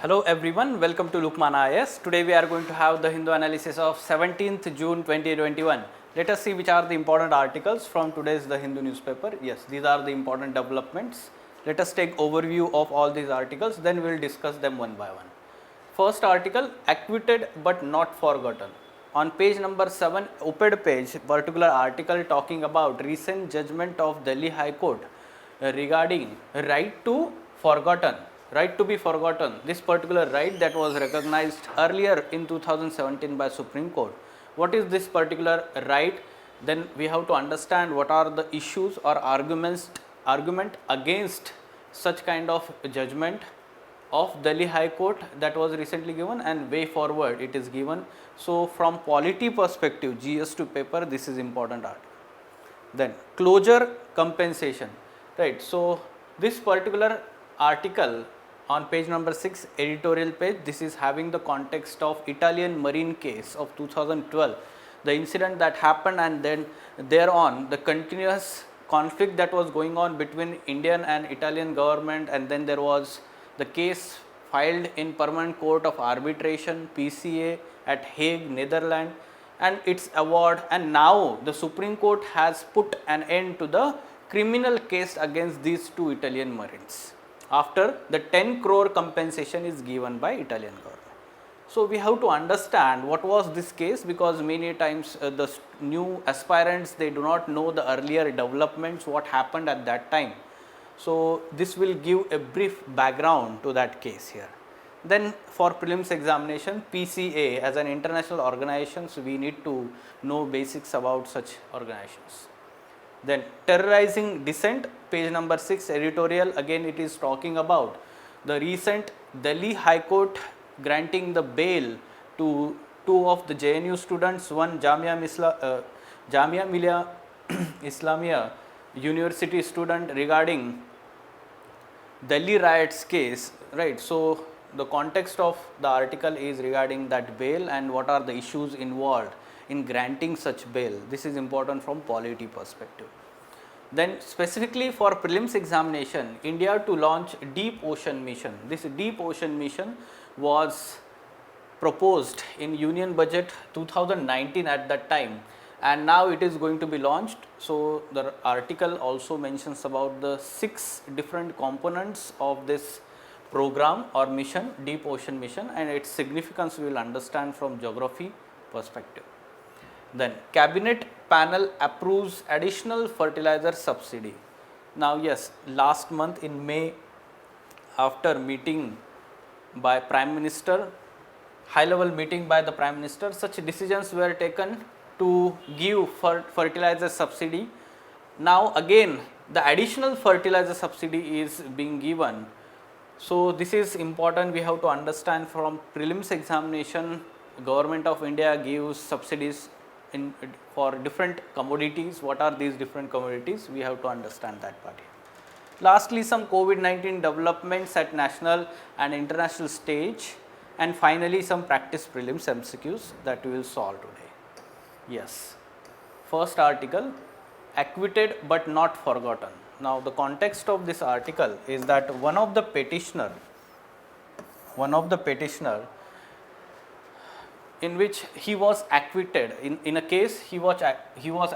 Hello everyone, welcome to Lukman IAS. Today we are going to have the Hindu analysis of 17th June 2021. Let us see which are the important articles from today's The Hindu newspaper. Yes, these are the important developments. Let us take overview of all these articles, then we will discuss them one by one. First article, acquitted but not forgotten. On page number 7, op-ed page, particular article talking about recent judgment of Delhi High Court regarding right to forgotten. Right to be forgotten, this particular right that was recognized earlier in 2017 by Supreme Court. What is this particular right? Then we have to understand what are the issues or argument against such kind of judgment of Delhi High Court that was recently given, and way forward it is given. So from polity perspective, GS2 paper, this is important article. Then closure compensation, right? So this particular article on page number 6, editorial page, this is having the context of Italian marine case of 2012, the incident that happened, and then thereon the continuous conflict that was going on between Indian and Italian government, and then there was the case filed in Permanent Court of Arbitration PCA at Hague, Netherlands, and its award, and now the Supreme Court has put an end to the criminal case against these two Italian marines after the 10 crore compensation is given by Italian government. So we have to understand what was this case, because many times the new aspirants, they do not know the earlier developments, what happened at that time. So this will give a brief background to that case here. Then for prelims examination, PCA as an international organization, so we need to know basics about such organizations. Then terrorizing dissent, page number 6, editorial, again it is talking about the recent Delhi High Court granting the bail to two of the JNU students, one Jamia Millia Islamia University student, regarding Delhi riots case, right? So the context of the article is regarding that bail and what are the issues involved in granting such bail. This is important from polity perspective. Then specifically for prelims examination, India to launch Deep Ocean Mission. This Deep Ocean Mission was proposed in Union Budget 2019 at that time, and now it is going to be launched. So the article also mentions about the 6 different components of this program or mission, Deep Ocean Mission, and its significance we will understand from geography perspective. Then cabinet panel approves additional fertilizer subsidy. Now yes, last month in May, after meeting by Prime Minister, high level meeting by the Prime Minister, such decisions were taken to give fertilizer subsidy. Now again the additional fertilizer subsidy is being given. So this is important, we have to understand from prelims examination, Government of India gives subsidies for different commodities. What are these different commodities? We have to understand that part here. Lastly, some COVID-19 developments at national and international stage, and finally some practice prelims MCQs that we will solve today. Yes, first article, acquitted but not forgotten. Now the context of this article is that one of the petitioner in which he was acquitted, in a case he was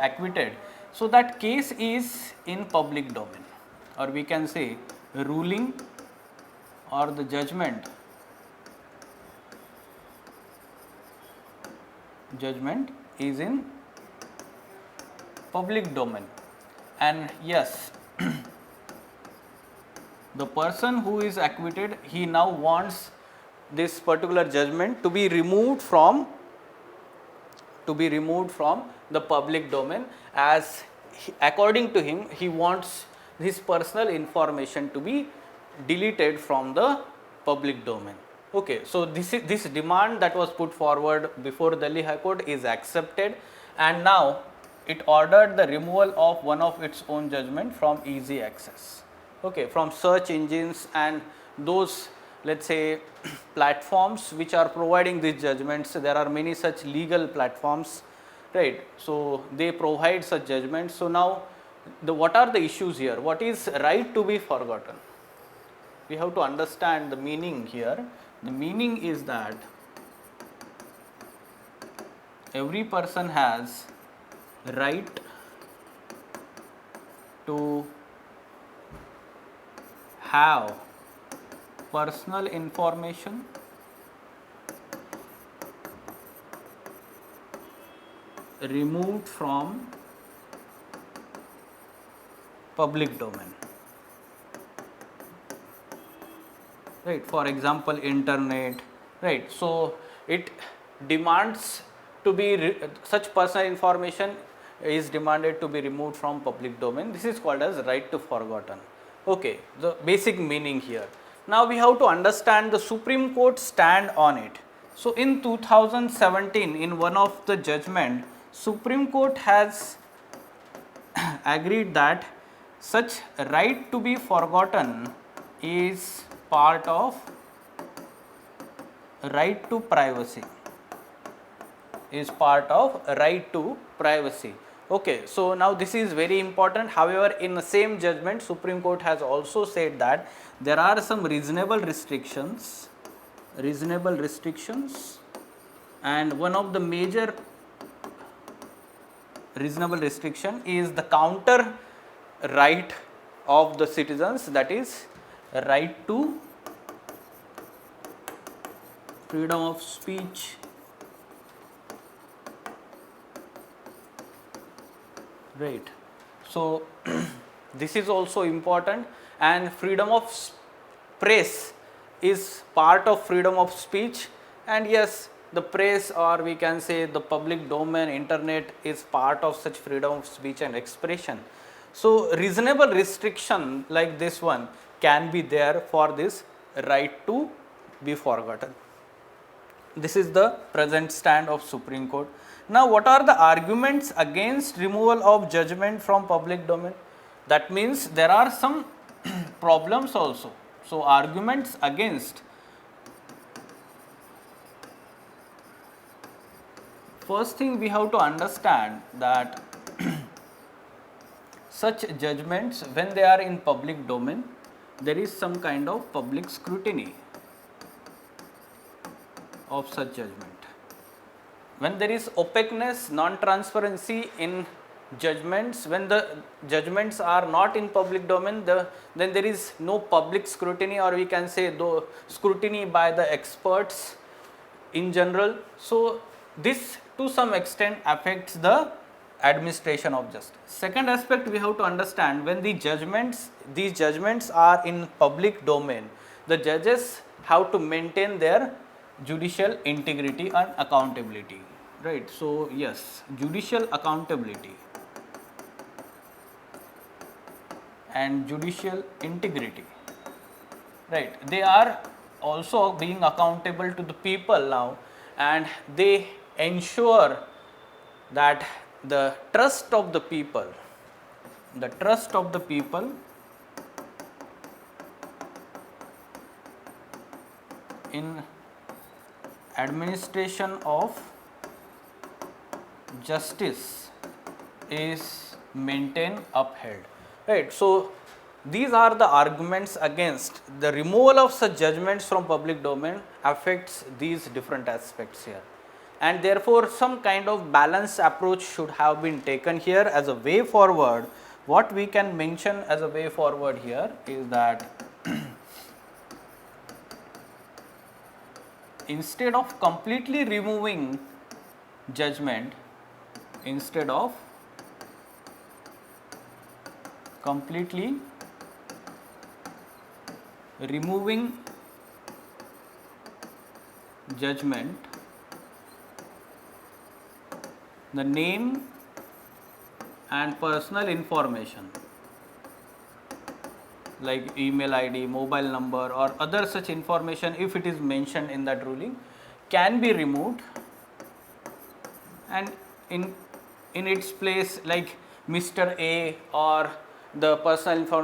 acquitted. So that case is in public domain, or we can say ruling or the judgment is in public domain. And yes, the person who is acquitted, he now wants this particular judgment to be removed from the public domain, as according to him, he wants his personal information to be deleted from the public domain. Okay, so this demand that was put forward before Delhi High Court is accepted, and now it ordered the removal of one of its own judgment from easy access. Okay, from search engines and those, let's say, platforms which are providing these judgments. There are many such legal platforms, right? So they provide such judgments. So now what are the issues here? What is right to be forgotten? We have to understand the meaning here. The meaning is that every person has right to have personal information removed from public domain. Right, for example internet, right, so it demands to be such personal information is demanded to be removed from public domain. This is called as right to forgotten. Okay, the basic meaning here. Now we have to understand the Supreme Court stand on it. So in 2017, in one of the judgment, Supreme Court has agreed that such right to be forgotten is part of right to privacy, is part of right to privacy. Okay, so now this is very important. However, in the same judgment, Supreme Court has also said that there are some reasonable restrictions, and one of the major reasonable restriction is the counter right of the citizens, that is right to freedom of speech, right. So this is also important, and freedom of press is part of freedom of speech, and yes, the press, or we can say the public domain, internet, is part of such freedom of speech and expression. So reasonable restriction like this one can be there for this right to be forgotten. This is the present stand of Supreme Court. Now what are the arguments against removal of judgment from public domain? That means there are some problems also. So arguments against: first thing we have to understand that such judgments, when they are in public domain, there is some kind of public scrutiny of such judgment. When there is opaqueness, non-transparency in judgments, when the judgments are not in public domain, then there is no public scrutiny, or we can say the scrutiny by the experts in general. So this to some extent affects the administration of justice. Second aspect we have to understand, when these judgments are in public domain, the judges have to maintain their judicial integrity and accountability, right. So yes, judicial accountability and judicial integrity, right, they are also being accountable to the people now, and they ensure that the trust of the people in administration of justice is maintained, upheld, right. So these are the arguments against the removal of such judgments from public domain affects these different aspects here, and therefore some kind of balanced approach should have been taken here as a way forward. What we can mention as a way forward here is that instead of completely removing judgment, the name and personal information like email ID, mobile number, or other such information, if it is mentioned in that ruling, can be removed, and in its place, like Mr. A or the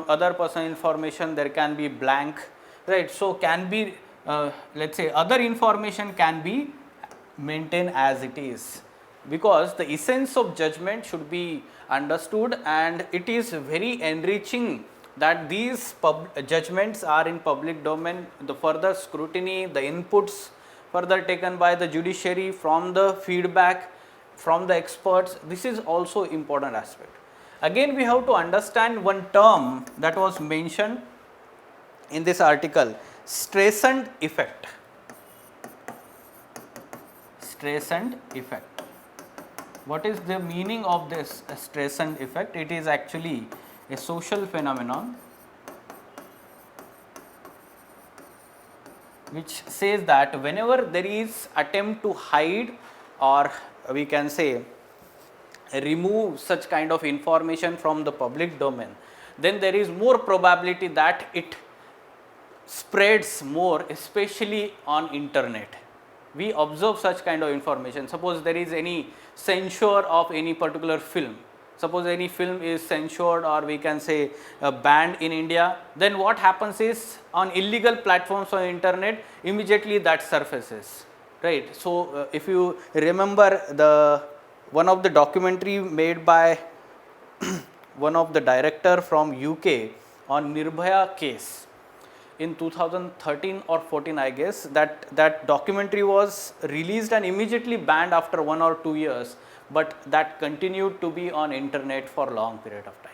other personal information, there can be blank, right. So can be let's say other information can be maintained as it is, because the essence of judgment should be understood, and it is very enriching that these judgments are in public domain, the further scrutiny, the inputs further taken by the judiciary from the feedback from the experts, this is also important aspect. Again, we have to understand one term that was mentioned in this article, Streisand effect. Streisand effect. What is the meaning of this Streisand effect? It is actually a social phenomenon which says that whenever there is attempt to hide, or we can say remove such kind of information from the public domain, then there is more probability that it spreads more, especially on internet. We observe such kind of information. Suppose there is any censure of any particular film, suppose any film is censured, or we can say banned in India, then what happens is on illegal platforms on internet, immediately that surfaces, right. So if you remember the one of the documentary made by one of the director from UK on Nirbhaya case in 2013 or 14, I guess, that documentary was released and immediately banned after 1 or 2 years, but that continued to be on internet for long period of time.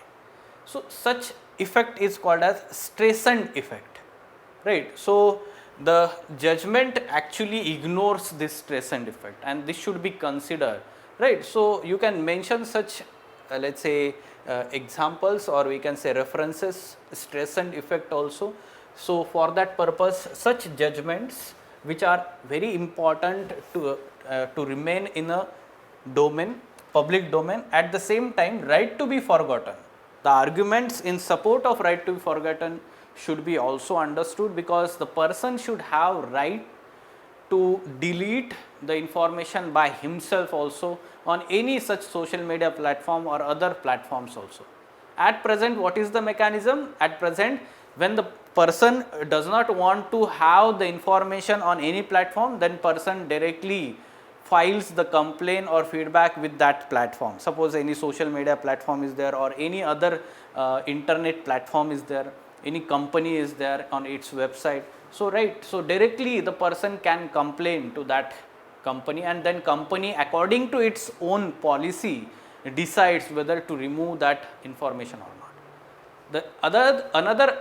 So such effect is called as Streisand effect, right. So the judgment actually ignores this Streisand effect, and this should be considered, right. So you can mention such let us say examples, or we can say references, Streisand effect also. So for that purpose, such judgments which are very important to remain in a domain, public domain, at the same time right to be forgotten. The arguments in support of right to be forgotten should be also understood, because the person should have right to delete the information by himself also on any such social media platform or other platforms also. At present, what is the mechanism? At present, when the person does not want to have the information on any platform, then person directly files the complaint or feedback with that platform. Suppose any social media platform is there, or any other internet platform is there, any company is there on its website. So right, so directly the person can complain to that company, and then company according to its own policy decides whether to remove that information or not. The another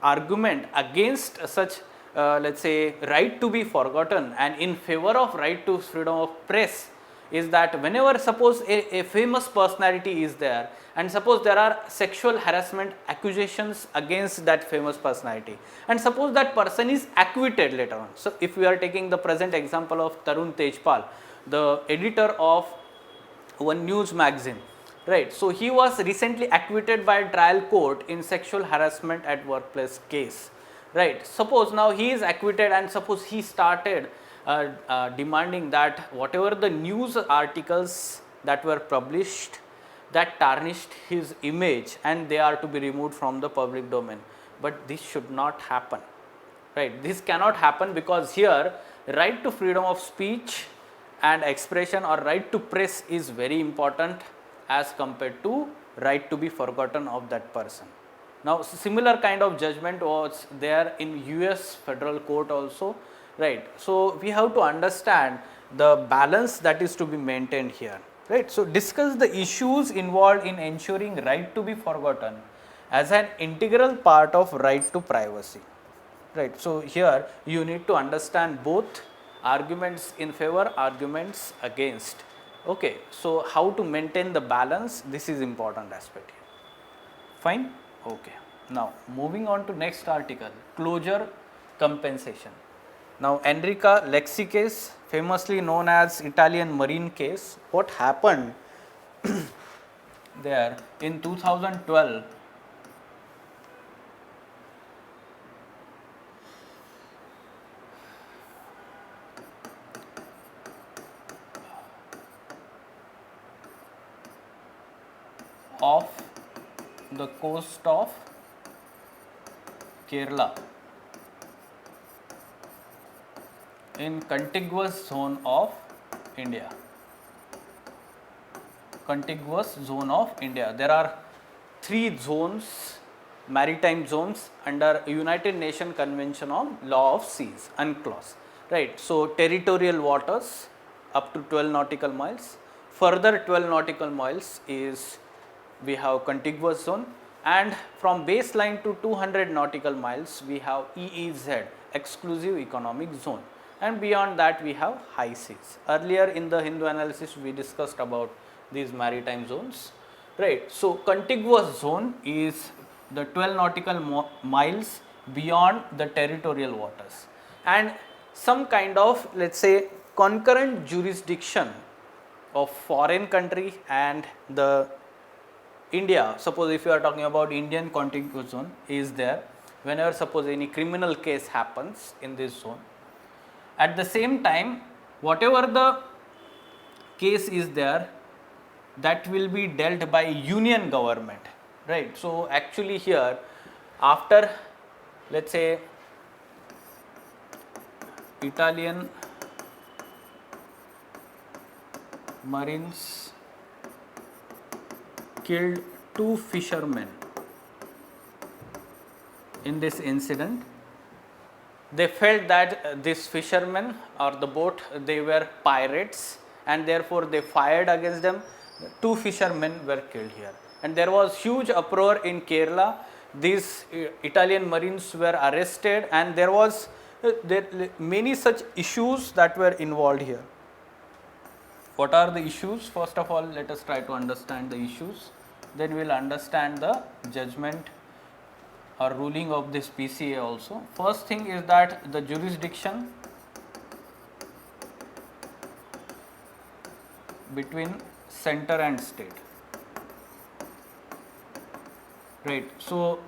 argument against such let us say right to be forgotten and in favor of right to freedom of press is that whenever suppose a famous personality is there, and suppose there are sexual harassment accusations against that famous personality, and suppose that person is acquitted later on. So if we are taking the present example of Tarun Tejpal, the editor of one news magazine, right. So he was recently acquitted by trial court in sexual harassment at workplace case, right. Suppose now he is acquitted, and suppose he started demanding that whatever the news articles that were published that tarnished his image, and they are to be removed from the public domain. But this should not happen, right. This cannot happen, because here right to freedom of speech and expression or right to press is very important as compared to right to be forgotten of that person. Now similar kind of judgment was there in US federal court also, right. So we have to understand the balance that is to be maintained here, right. So discuss the issues involved in ensuring right to be forgotten as an integral part of right to privacy, right. So here you need to understand both arguments in favor, arguments against. Okay, so how to maintain the balance, this is important aspect here. Fine. Okay. Now moving on to next article, closure compensation. Now Enrica Lexi case, famously known as Italian marine case, what happened there in 2012, off the coast of Kerala in contiguous zone of India. Contiguous zone of India. There are 3 zones maritime zones under United Nations Convention on Law of Seas, UNCLOS, right. So, territorial waters up to 12 nautical miles, further 12 nautical miles is we have contiguous zone, and from baseline to 200 nautical miles we have EEZ, exclusive economic zone, and beyond that we have high seas. Earlier in the Hindu analysis we discussed about these maritime zones, right. So, contiguous zone is the 12 nautical miles beyond the territorial waters, and some kind of, let us say, concurrent jurisdiction of foreign country and the India. Suppose if you are talking about Indian contiguous zone is there, whenever suppose any criminal case happens in this zone, at the same time whatever the case is there, that will be dealt by union government, right. So, actually here after, let us say, Italian Marines killed 2 fishermen in this incident, they felt that these fishermen or the boat, they were pirates, and therefore they fired against them. 2 fishermen were killed here, and there was huge uproar in Kerala. These Italian Marines were arrested, and there was many such issues that were involved here. What are the issues? First of all, let us try to understand the issues, then we will understand the judgment or ruling of this PCA also. First thing is that the jurisdiction between center and state, right. So,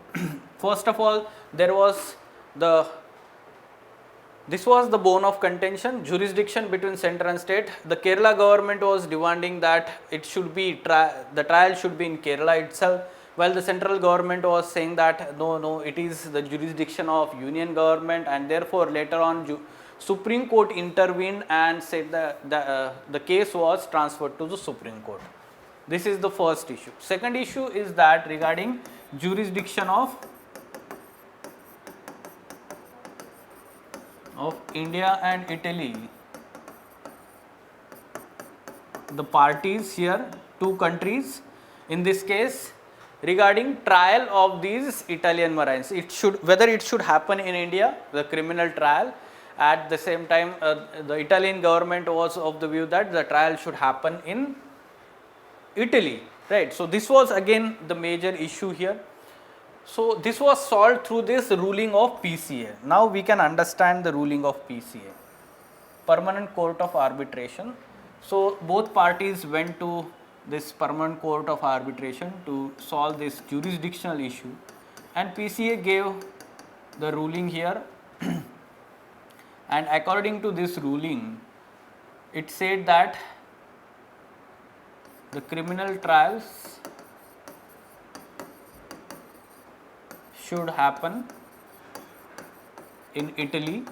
first of all, there was this was the bone of contention, jurisdiction between center and state. The Kerala government was demanding that it should be the trial should be in Kerala itself, while the central government was saying that no, it is the jurisdiction of union government, and therefore later on Supreme Court intervened and said that the case was transferred to the Supreme Court. This is the first issue. Second issue is that regarding jurisdiction of India and Italy, the parties here, 2 countries in this case, regarding trial of these Italian Marines, whether it should happen in India, the criminal trial. At the same time, the Italian government was of the view that the trial should happen in Italy, right. So, this was again the major issue here. So, this was solved through this ruling of PCA. Now, we can understand the ruling of PCA, Permanent Court of Arbitration. So, both parties went to this Permanent Court of Arbitration to solve this jurisdictional issue, and PCA gave the ruling here and according to this ruling, it said that the criminal trials should happen in Italy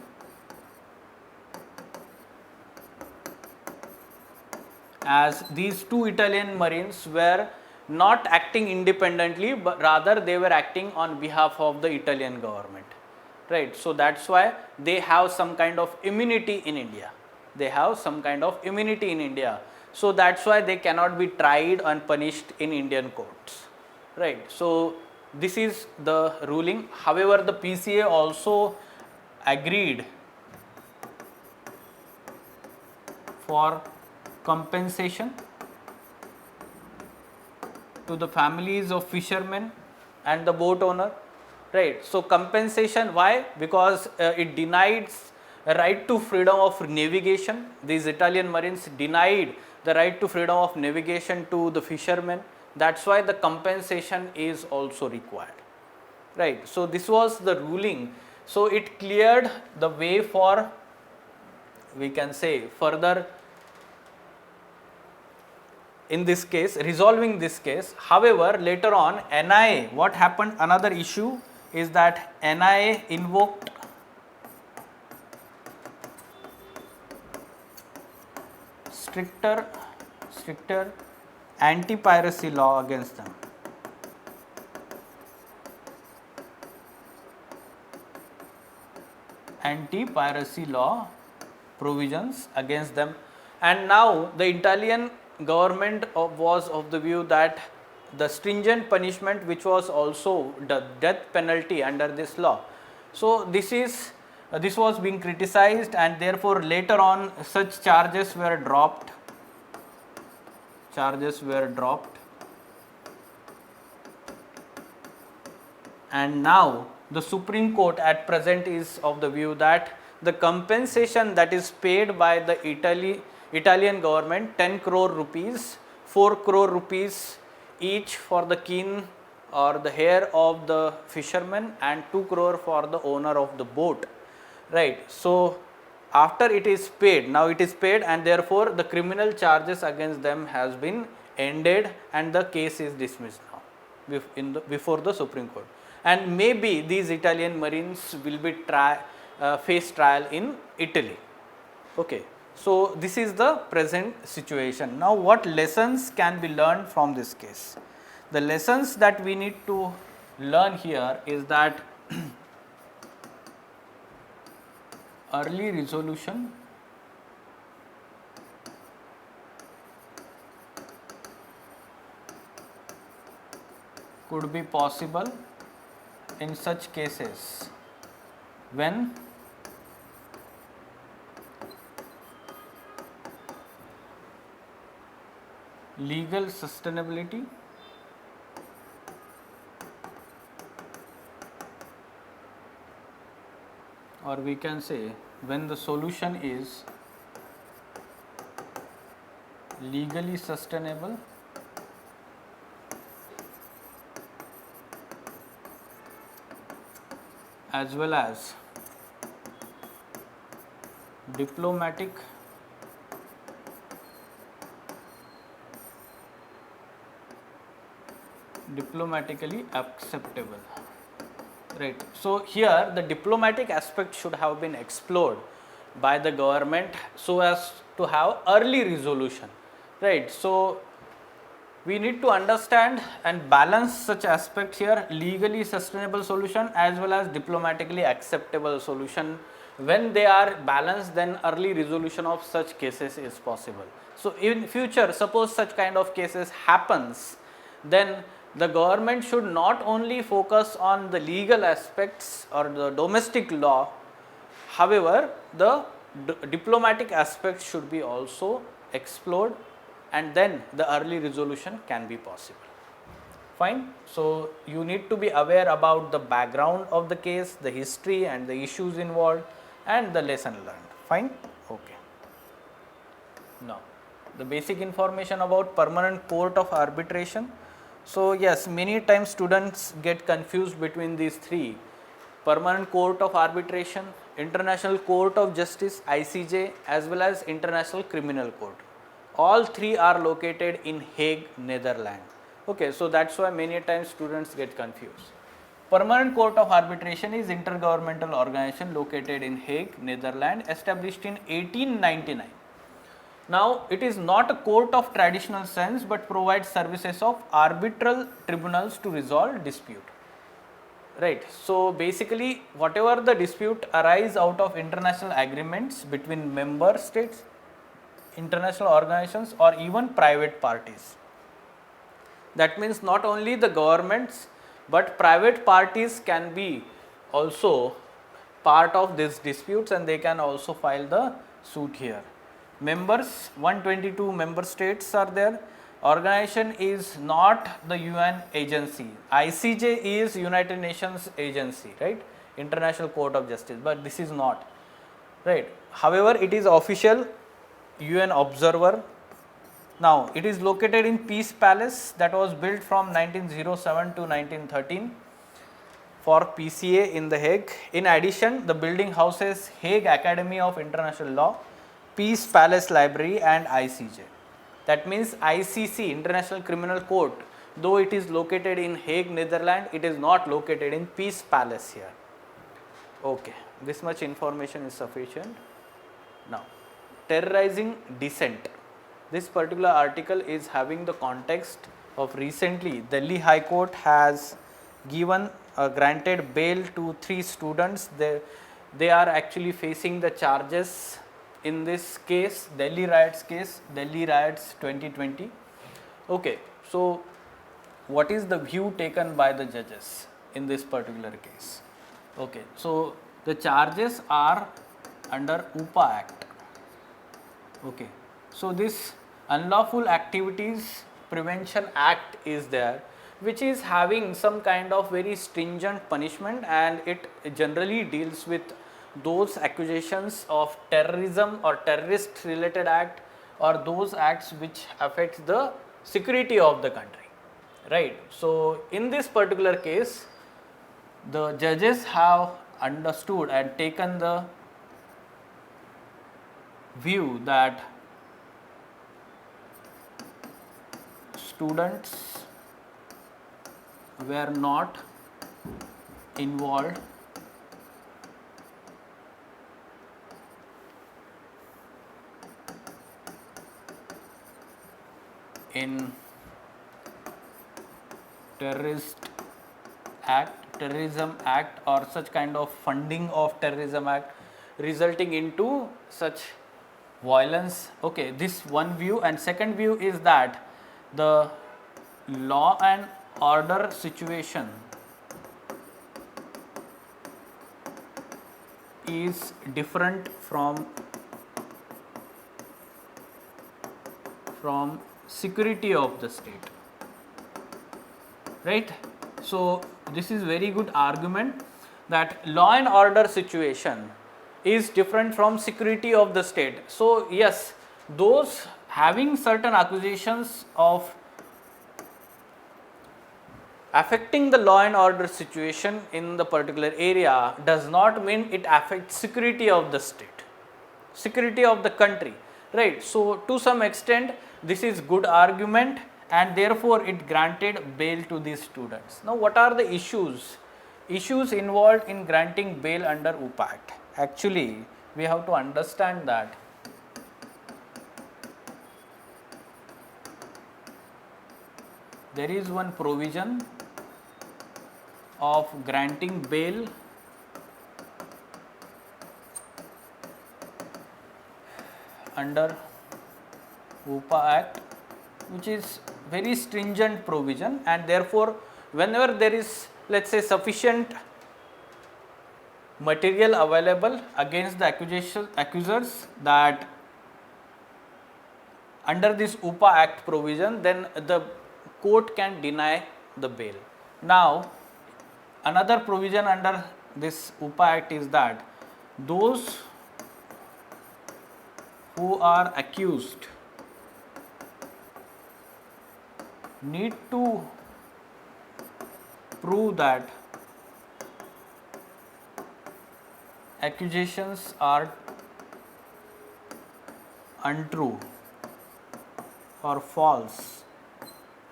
as these 2 Italian Marines were not acting independently, but rather they were acting on behalf of the Italian government, right. So, that is why they have some kind of immunity in India, So, that is why they cannot be tried and punished in Indian courts, right. So, this is the ruling. However, the PCA also agreed for compensation to the families of fishermen and the boat owner, right. So, compensation, why? Because it denies a right to freedom of navigation. These Italian Marines denied the right to freedom of navigation to the fishermen. That is why the compensation is also required, right. So, this was the ruling. So, it cleared the way for, we can say, further in this case, resolving this case. However, later on NIA, what happened, another issue is that NIA invoked stricter anti-piracy law against them. anti-piracy law provisions against them. And now the Italian government was of the view that the stringent punishment, which was also the death penalty under this law. So this was being criticized, and therefore later on such charges were dropped. And now the Supreme Court at present is of the view that the compensation that is paid by the Italian government, 10 crore rupees, 4 crore rupees each for the kin or the hair of the fisherman, and 2 crore for the owner of the boat, right. So after it is paid, now it is paid, and therefore the criminal charges against them has been ended and the case is dismissed now before the Supreme Court. And maybe these Italian marines will be face trial in Italy. Okay. So this is the present situation. Now what lessons can be learned from this case? The lessons that we need to learn here is that early resolution could be possible in such cases when legal sustainability or we can say when the solution is legally sustainable as well as diplomatically acceptable, right. So here the diplomatic aspect should have been explored by the government so as to have early resolution, right. So we need to understand and balance such aspect here, legally sustainable solution as well as diplomatically acceptable solution. When they are balanced, then early resolution of such cases is possible. So in future, suppose such kind of cases happens, then the government should not only focus on the legal aspects or the domestic law, however the diplomatic aspects should be also explored, and then the early resolution can be possible. Fine. So you need to be aware about the background of the case, the history and the issues involved, and the lesson learned. Fine. Okay. Now the basic information about permanent court of arbitration. So yes, many times students get confused between these three: permanent court of arbitration, international court of justice ICJ, as well as international criminal court. All three are located in Hague, Netherlands. Okay, so that's why many times students get confused. Permanent Court of Arbitration is intergovernmental organization located in Hague, Netherlands, established in 1899. Now, it is not a court of traditional sense, but provides services of arbitral tribunals to resolve dispute. Right. So basically, whatever the dispute arise out of international agreements between member states, international organizations, or even private parties. That means not only the governments, but private parties can be also part of these disputes, and they can also file the suit here. Members, 122 member states are there. Organization is not the UN agency. ICJ is United Nations agency, right? International Court of Justice, but this is not, right? However, it is official UN observer. Now, it is located in Peace Palace that was built from 1907 to 1913 for PCA in The Hague. In addition, the building houses Hague Academy of International Law, Peace Palace Library and ICJ. That means ICC, International Criminal Court, though it is located in Hague, Netherlands, it is not located in Peace Palace here. Okay, this much information is sufficient. Now, terrorizing dissent. This particular article is having the context of recently Delhi High Court has given granted bail to 3 students. they are actually facing the charges in this case, Delhi riots case, Delhi riots 2020. Okay, so what is the view taken by the judges in this particular case? Okay, so the charges are under UPA Act. Okay, so this Unlawful Activities Prevention Act is there, which is having some kind of very stringent punishment, and it generally deals with those accusations of terrorism or terrorist related act, or those acts which affect the security of the country, right. So in this particular case, the judges have understood and taken the view that students were not involved in terrorism act or such kind of funding of terrorism act resulting into such violence. Okay, this one view, and second view is that the law and order situation is different from security of the state, right. So this is very good argument that law and order situation is different from security of the state. So yes, those having certain accusations of affecting the law and order situation in the particular area does not mean it affects security of the state, security of the country, right. So to some extent this is good argument, and therefore it granted bail to these students. Now what are the issues involved in granting bail under UPA Act? Actually we have to understand that there is one provision of granting bail under UPA Act, which is very stringent provision, and therefore whenever there is, let's say, sufficient material available against the accusers that under this UPA Act provision, then the court can deny the bail. Now another provision under this UPA Act is that those who are accused need to prove that accusations are untrue or false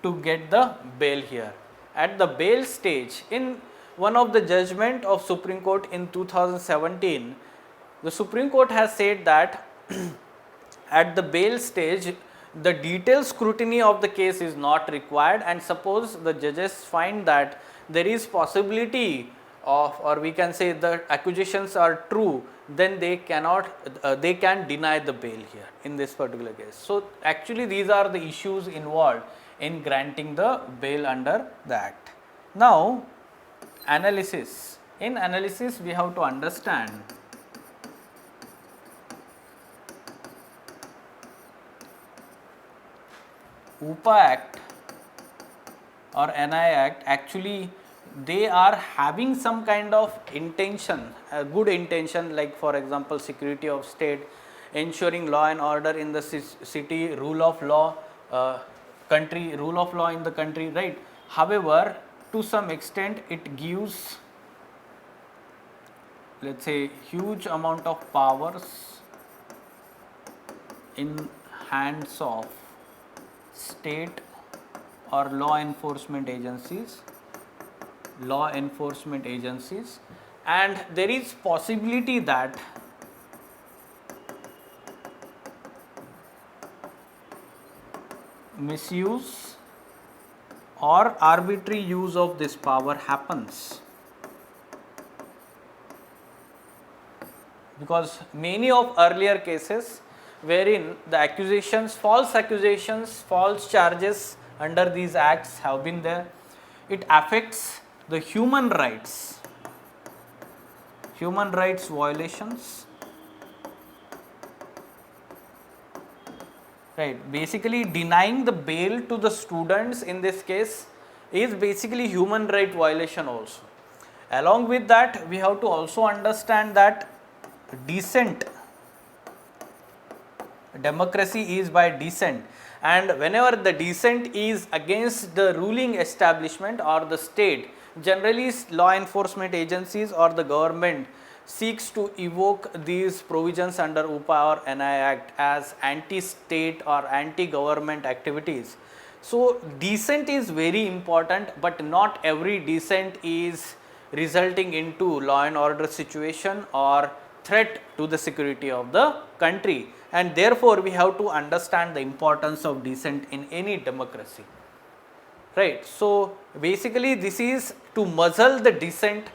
to get the bail here. At the bail stage, in one of the judgment of Supreme Court in 2017, the Supreme Court has said that at the bail stage the detailed scrutiny of the case is not required, and suppose the judges find that there is possibility of, or we can say the accusations are true, then they cannot they can deny the bail here in this particular case. So actually these are the issues involved in granting the bail under the act. Now analysis. In analysis we have to understand UPA Act or NI Act, actually they are having some kind of intention, a good intention, like for example security of state, ensuring law and order in the city, rule of law, rule of law in the country, right. However, to some extent it gives, let's say, huge amount of powers in hands of state or law enforcement agencies, and there is possibility that misuse or arbitrary use of this power happens. because many of earlier cases wherein the accusations, false charges under these acts have been there, it affects the human rights violations, right. Basically denying the bail to the students in this case is basically human right violation also. Along with that, we have to also understand that dissent, democracy is by dissent, and whenever the dissent is against the ruling establishment or the state, generally law enforcement agencies or the government seeks to evoke these provisions under UPA or NI Act as anti-state or anti-government activities. So dissent is very important, but not every dissent is resulting into law and order situation or threat to the security of the country, and therefore we have to understand the importance of dissent in any democracy, right. So basically this is to muzzle the dissent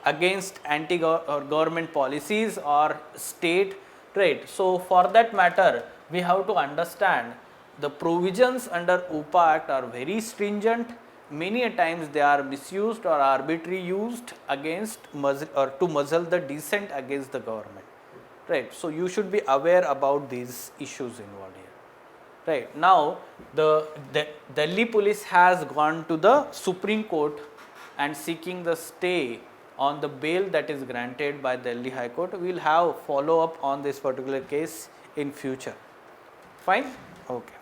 against anti-government policies or state, right. So for that matter, we have to understand the provisions under UPA Act are very stringent. Many a times they are misused or arbitrarily used against to muzzle the dissent against the government, right. So you should be aware about these issues involved here, right. Now the Delhi police has gone to the Supreme Court and seeking the stay on the bail that is granted by Delhi High Court. We will have follow up on this particular case in future. Fine? Okay.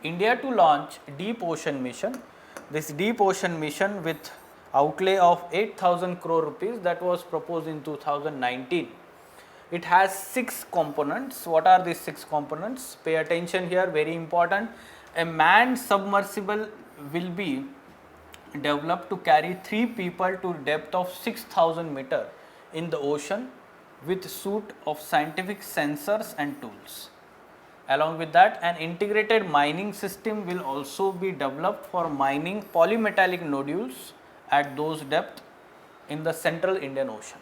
India to launch Deep Ocean Mission. This Deep Ocean Mission with outlay of 8,000 crore rupees that was proposed in 2019. It has 6 components. What are these 6 components? Pay attention here, very important. A manned submersible will be developed to carry 3 people to depth of 6,000 meter in the ocean with suite of scientific sensors and tools. Along with that, an integrated mining system will also be developed for mining polymetallic nodules at those depth in the central Indian Ocean.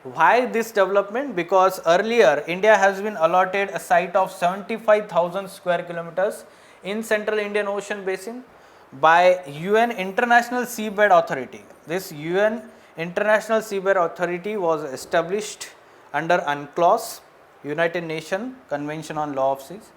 Why this development? Because earlier India has been allotted a site of 75,000 square kilometers in central Indian Ocean basin by UN International Seabed Authority. This UN International Seabed Authority was established under UNCLOS, United Nations Convention on Law of Seas,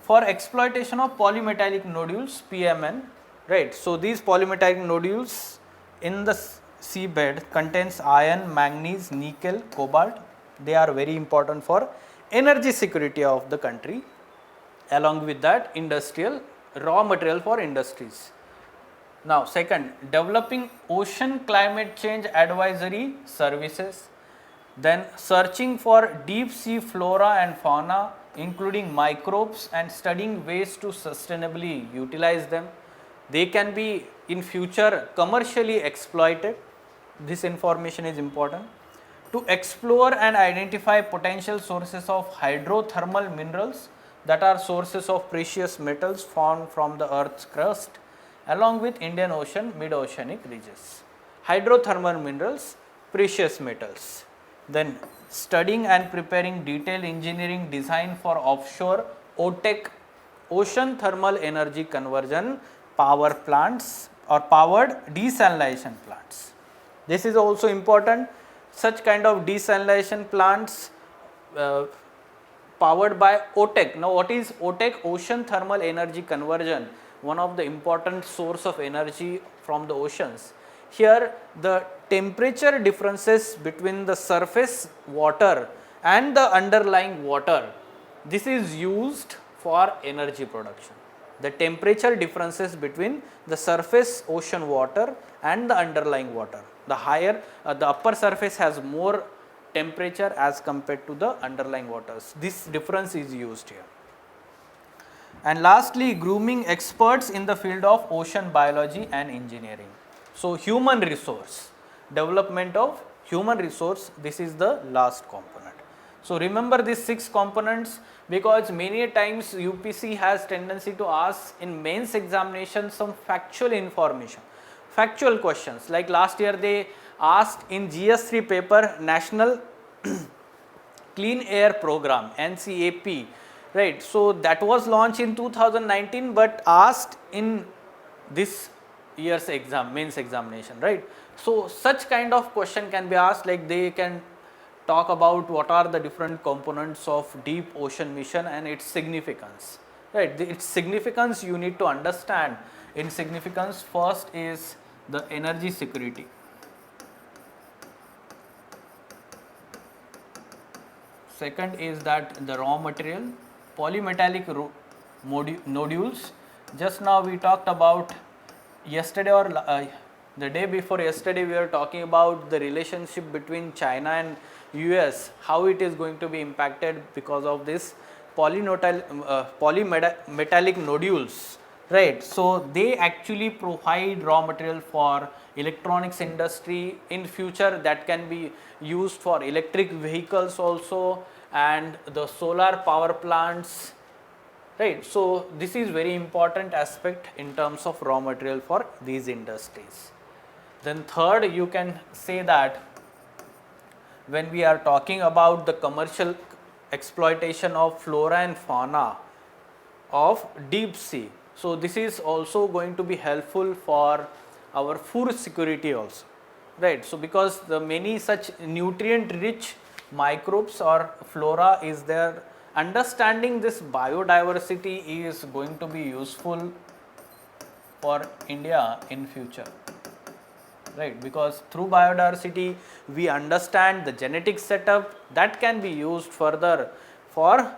for exploitation of polymetallic nodules, PMN, right. So these polymetallic nodules in the seabed contains iron, manganese, nickel, cobalt. They are very important for energy security of the country. Along with that, industrial raw material for industries. Now second, developing ocean climate change advisory services, then searching for deep sea flora and fauna including microbes and studying ways to sustainably utilize them. They can be in future commercially exploited. This information is important. To explore and identify potential sources of hydrothermal minerals that are sources of precious metals found from the earth's crust along with Indian Ocean mid-oceanic regions. Hydrothermal minerals, precious metals. Then studying and preparing detailed engineering design for offshore OTEC, ocean thermal energy conversion power plants or powered desalination plants. This is also important. Such kind of desalination plants powered by OTEC. Now what is OTEC? Ocean thermal energy conversion, one of the important source of energy from the oceans. Here the temperature differences between the surface water and the underlying water, this is used for energy production. The temperature differences between the surface ocean water and the underlying water. The higher, the upper surface has more temperature as compared to the underlying waters. This difference is used here. And lastly, grooming experts in the field of ocean biology and engineering. So human resource, development of human resource, this is the last component. So remember these 6 components because many times UPC has tendency to ask in mains examination some factual information, factual questions. Like last year they asked in GS3 paper, National Clean Air Program, NCAP, right? So that was launched in 2019, but asked in this year's exam, mains examination, right? So such kind of question can be asked, like they can talk about what are the different components of deep ocean mission and its significance, right? Its significance you need to understand. In significance, first is the energy security. Second is that the raw material, polymetallic nodules. Just now we talked about yesterday or the day before yesterday, we were talking about the relationship between China and US, how it is going to be impacted because of this polymetallic nodules, right? So they actually provide raw material for electronics industry. In future that can be used for electric vehicles also, and the solar power plants, right? So this is very important aspect in terms of raw material for these industries. Then third, you can say that when we are talking about the commercial exploitation of flora and fauna of deep sea, so this is also going to be helpful for our food security also, right? So because the many such nutrient rich microbes or flora is there, understanding this biodiversity is going to be useful for India in future, right? Because through biodiversity we understand the genetic setup that can be used further for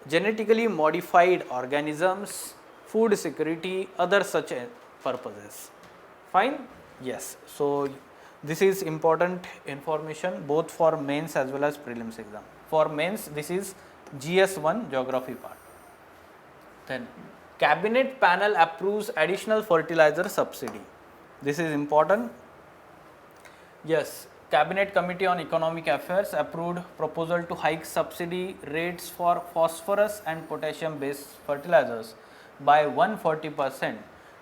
genetically modified organisms, food security, other such purposes. Fine? Yes. So this is important information both for mains as well as prelims exam. For mains, this is GS1 geography part. Then cabinet panel approves additional fertilizer subsidy. This is important. Yes, Cabinet Committee on Economic Affairs approved proposal to hike subsidy rates for phosphorus and potassium based fertilizers by 140%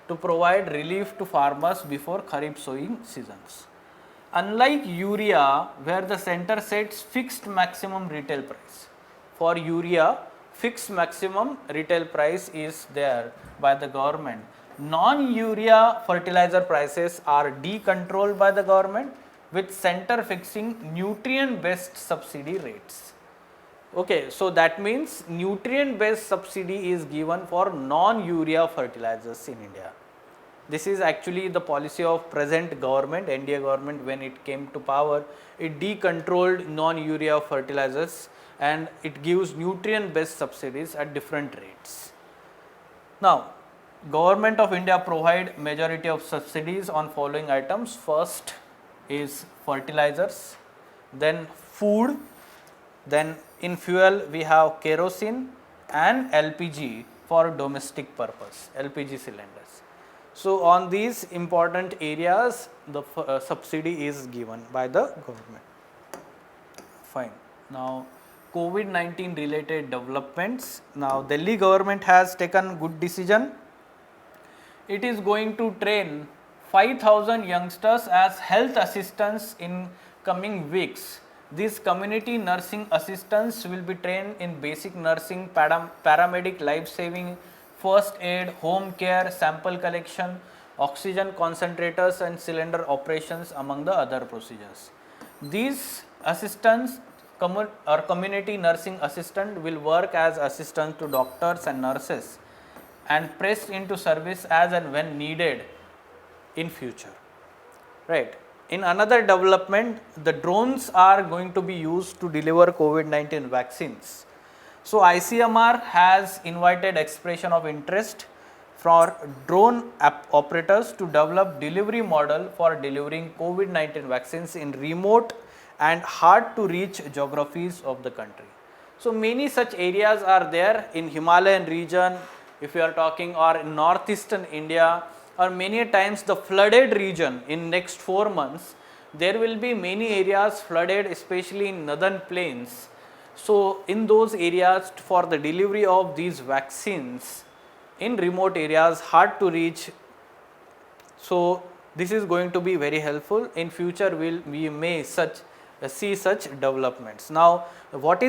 to provide relief to farmers before Kharif sowing seasons. Unlike urea, where the center sets fixed maximum retail price, for urea fixed maximum retail price is there by the government. Non-urea fertilizer prices are decontrolled by the government, with center fixing nutrient based subsidy rates. Okay, so that means nutrient based subsidy is given for non-urea fertilizers in India. This is actually the policy of present government, NDA government. When it came to power, it decontrolled non-urea fertilizers and it gives nutrient based subsidies at different rates. Now, Government of India provide majority of subsidies on following items. First is fertilizers, then food, then in fuel we have kerosene and LPG for domestic purpose, LPG cylinders. So on these important areas the subsidy is given by the government. Fine. Now COVID-19 related developments. Now Delhi government has taken good decision. It is going to train 5,000 youngsters as health assistants in coming weeks. These community nursing assistants will be trained in basic nursing, paramedic, life-saving, first aid, home care, sample collection, oxygen concentrators and cylinder operations among the other procedures. These assistants or community nursing assistant will work as assistants to doctors and nurses and pressed into service as and when needed in future, right? In another development, the drones are going to be used to deliver COVID-19 vaccines. So ICMR has invited expression of interest for drone operators to develop delivery model for delivering COVID-19 vaccines in remote and hard to reach geographies of the country. So many such areas are there in Himalayan region, if you are talking, or in northeastern India, or many times the flooded region. In next 4 months there will be many areas flooded, especially in northern plains. So in those areas, for the delivery of these vaccines in remote areas, hard to reach, so This is going to be very helpful. In future we may see such developments. Now what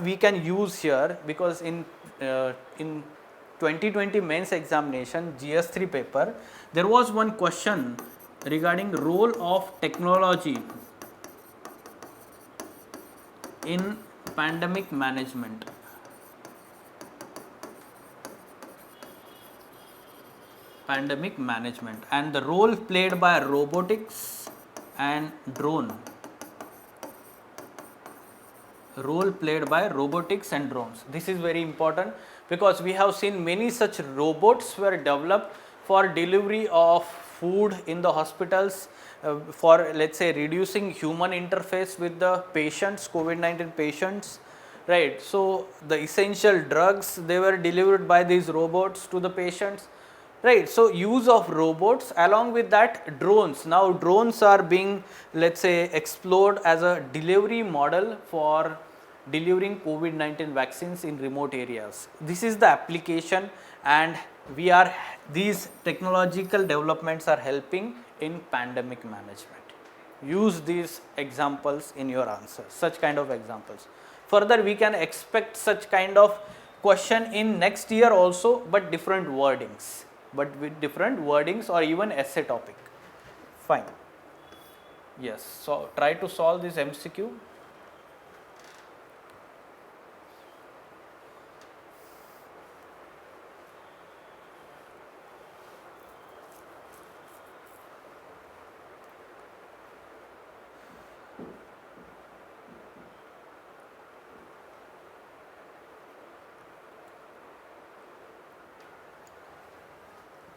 we can use here, because in 2020 mains examination GS3 paper, there was one question regarding role of technology in pandemic management. And the role played by robotics and drones. This is very important, because we have seen many such robots were developed for delivery of food in the hospitals, for let's say reducing human interface with the patients, COVID-19 patients, right? So the essential drugs, they were delivered by these robots to the patients, right? So use of robots, along with that drones. Now drones are being, let's say, explored as a delivery model for delivering COVID-19 vaccines in remote areas. This is the application, and these technological developments are helping in pandemic management. Use these examples in your answers, such kind of examples. Further, we can expect such kind of question in next year also, but with different wordings or even essay topic. Fine. Yes, so try to solve this MCQ.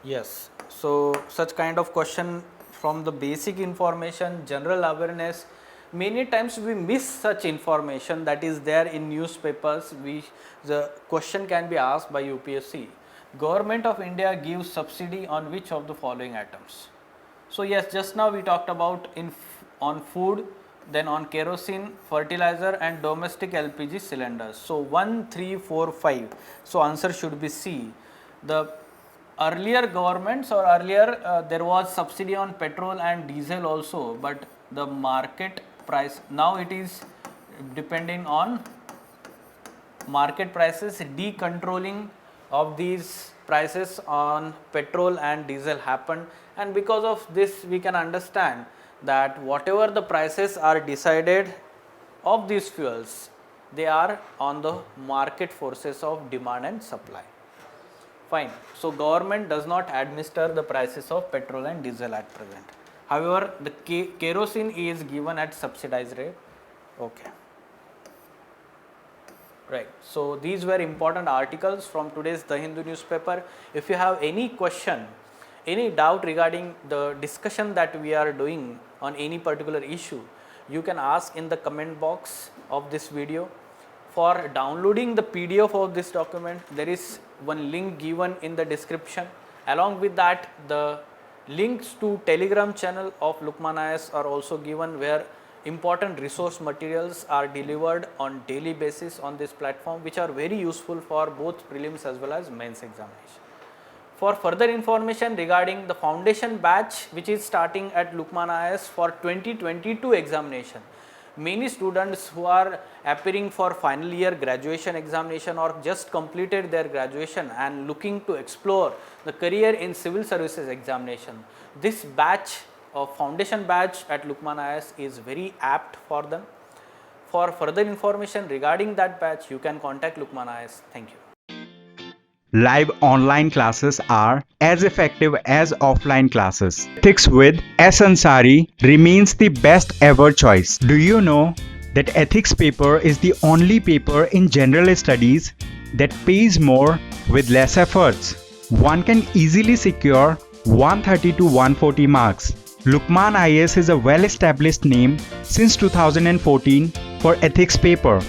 Yes, so such kind of question from the basic information, general awareness, many times we miss such information that is there in newspapers. The question can be asked by UPSC. Government of India gives subsidy on which of the following items? So yes, just now we talked about on food, then on kerosene, fertilizer and domestic LPG cylinders. So 1, 3, 4, 5. So answer should be C. The earlier governments, or earlier there was subsidy on petrol and diesel also, but the market price, now it is depending on market prices. Decontrolling of these prices on petrol and diesel happened, and because of this we can understand that whatever the prices are decided of these fuels, they are on the market forces of demand and supply. Fine. So government does not administer the prices of petrol and diesel at present. However, the kerosene is given at subsidized rate. Okay. Right. So these were important articles from today's The Hindu newspaper. If you have any question, any doubt regarding the discussion that we are doing on any particular issue, you can ask in the comment box of this video. For downloading the PDF of this document, there is one link given in the description. Along with that, the links to Telegram channel of Lukman IAS are also given, where important resource materials are delivered on daily basis on this platform, which are very useful for both prelims as well as mains examination. For further information regarding the foundation batch, which is starting at Lukman IAS for 2022 examination, many students who are appearing for final year graduation examination or just completed their graduation and looking to explore the career in civil services examination, this batch of foundation batch at Lukman IAS is very apt for them. For further information regarding that batch, you can contact Lukman IAS. Thank you. Live online classes are as effective as offline classes. Ethics with S. Ansari remains the best ever choice. Do you know that ethics paper is the only paper in general studies that pays more with less efforts? One can easily secure 130 to 140 marks. Lukman IAS is a well-established name since 2014 for ethics paper.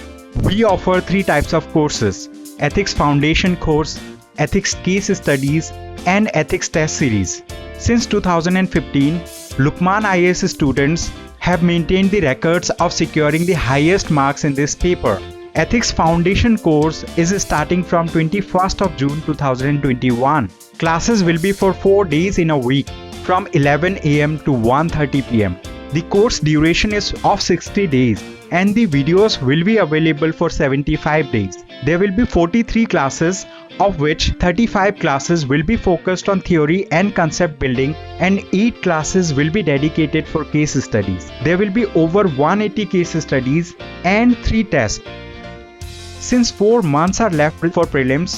We offer 3 types of courses: Ethics Foundation course, Ethics Case Studies and Ethics Test Series. Since 2015, Lukman IAS students have maintained the records of securing the highest marks in this paper. Ethics Foundation course is starting from 21st of June 2021. Classes will be for 4 days in a week from 11 am to 1:30 pm. The course duration is of 60 days and the videos will be available for 75 days. There will be 43 classes, of which 35 classes will be focused on theory and concept building and 8 classes will be dedicated for case studies. There will be over 180 case studies and 3 tests. Since 4 months are left for prelims,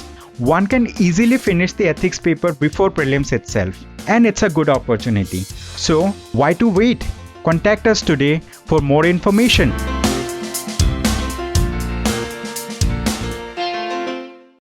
one can easily finish the ethics paper before prelims itself, and it's a good opportunity. So why to wait? Contact us today for more information.